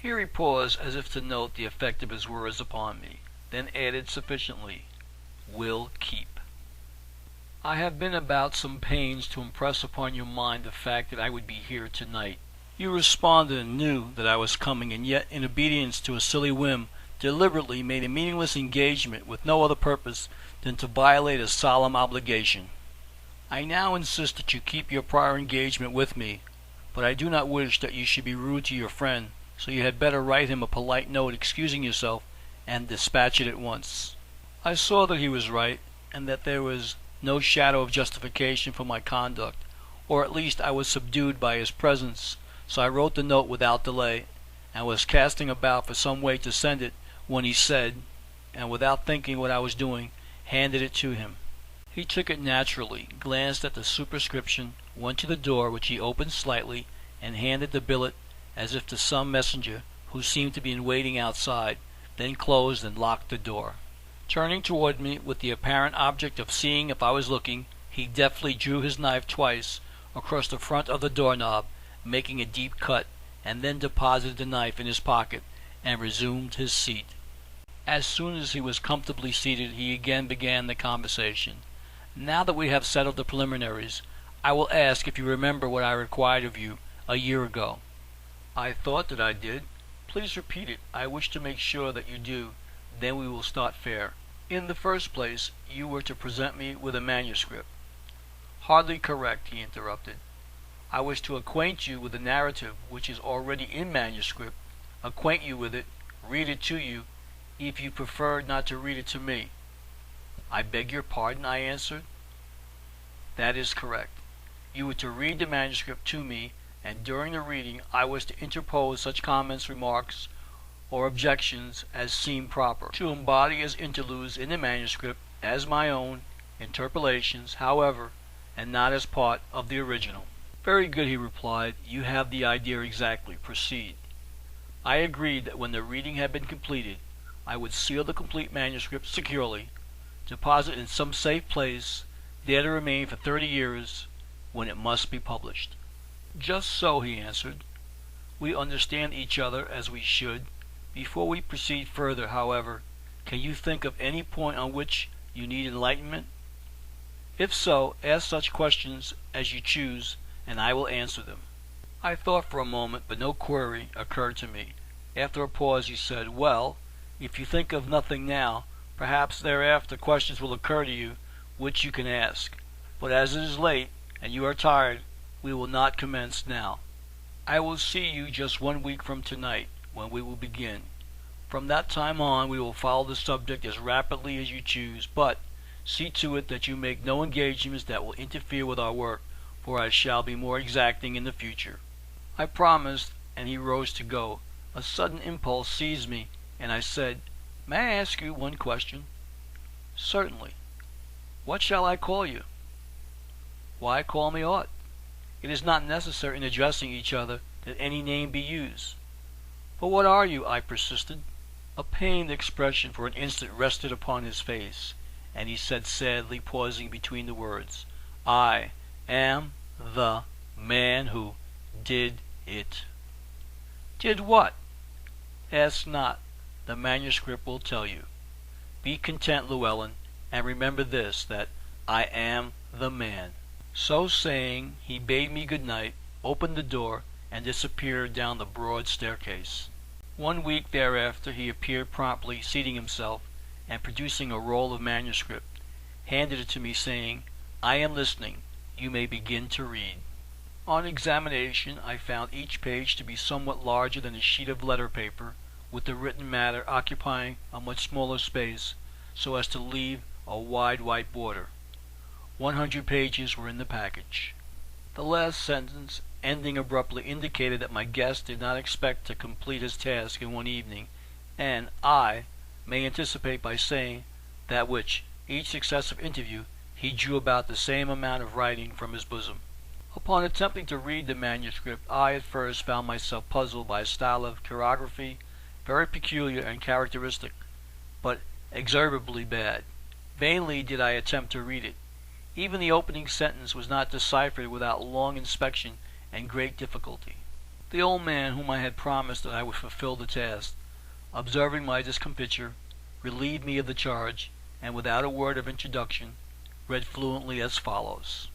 Here he paused as if to note the effect of his words upon me, then added sufficiently, "Will keep." I have been about some pains to impress upon your mind the fact that I would be here tonight. You responded and knew that I was coming, and yet, in obedience to a silly whim, deliberately made a meaningless engagement with no other purpose than to violate a solemn obligation. I now insist that you keep your prior engagement with me, but I do not wish that you should be rude to your friend, so you had better write him a polite note excusing yourself and dispatch it at once. I saw that he was right, and that there was no shadow of justification for my conduct, or at least I was subdued by his presence, so I wrote the note without delay, and was casting about for some way to send it when he said, and without thinking what I was doing, handed it to him. He took it naturally, glanced at the superscription, went to the door, which he opened slightly, and handed the billet as if to some messenger who seemed to be in waiting outside, then closed and locked the door. Turning toward me with the apparent object of seeing if I was looking, he deftly drew his knife twice across the front of the doorknob, making a deep cut, and then deposited the knife in his pocket and resumed his seat. As soon as he was comfortably seated, he again began the conversation. "Now that we have settled the preliminaries, I will ask if you remember what I required of you a year ago." "I thought that I did. Please repeat it. I wish to make sure that you do. Then we will start fair." "In the first place, you were to present me with a manuscript." "Hardly correct," he interrupted. "I was to acquaint you with the narrative which is already in manuscript, acquaint you with it, read it to you, if you preferred not to read it to me." "I beg your pardon," I answered. "That is correct. You were to read the manuscript to me, and during the reading I was to interpose such comments, remarks, or objections as seemed proper, to embody as interludes in the manuscript, as my own interpolations, however, and not as part of the original." "Very good," he replied. "You have the idea exactly. Proceed." I agreed that when the reading had been completed, I would seal the complete manuscript securely, deposit it in some safe place, there to remain for 30 years, when it must be published. "Just so," he answered. "We understand each other as we should. Before we proceed further, however, can you think of any point on which you need enlightenment? If so, ask such questions as you choose, and I will answer them." I thought for a moment, but no query occurred to me. After a pause he said, "Well, if you think of nothing now, perhaps thereafter questions will occur to you which you can ask. But as it is late, and you are tired, we will not commence now. I will see you just 1 week from tonight, when we will begin. From that time on we will follow the subject as rapidly as you choose, but see to it that you make no engagements that will interfere with our work, for I shall be more exacting in the future." I promised, and he rose to go. A sudden impulse seized me, and I said, "May I ask you one question?" "Certainly." "What shall I call you?" "Why, call me aught. It is not necessary in addressing each other that any name be used." "But what are you?" I persisted. A pained expression for an instant rested upon his face, and he said sadly, pausing between the words, "I am the man who did it." "Did what?" "Ask not. The manuscript will tell you. Be content, Llewellyn, and remember this, that I am the man." So saying, he bade me good night, opened the door, and disappeared down the broad staircase. 1 week thereafter he appeared promptly, seating himself, and producing a roll of manuscript, handed it to me, saying, "I am listening. You may begin to read." On examination I found each page to be somewhat larger than a sheet of letter paper, with the written matter occupying a much smaller space, so as to leave a wide white border. 100 pages were in the package. The last sentence, ending abruptly, indicated that my guest did not expect to complete his task in 1 evening, and I may anticipate by saying that which each successive interview he drew about the same amount of writing from his bosom. Upon attempting to read the manuscript, I at first found myself puzzled by a style of chirography very peculiar and characteristic, but execrably bad. Vainly did I attempt to read it. Even the opening sentence was not deciphered without long inspection and great difficulty. The old man, whom I had promised that I would fulfill the task, observing my discomfiture, relieved me of the charge, and without a word of introduction, read fluently as follows.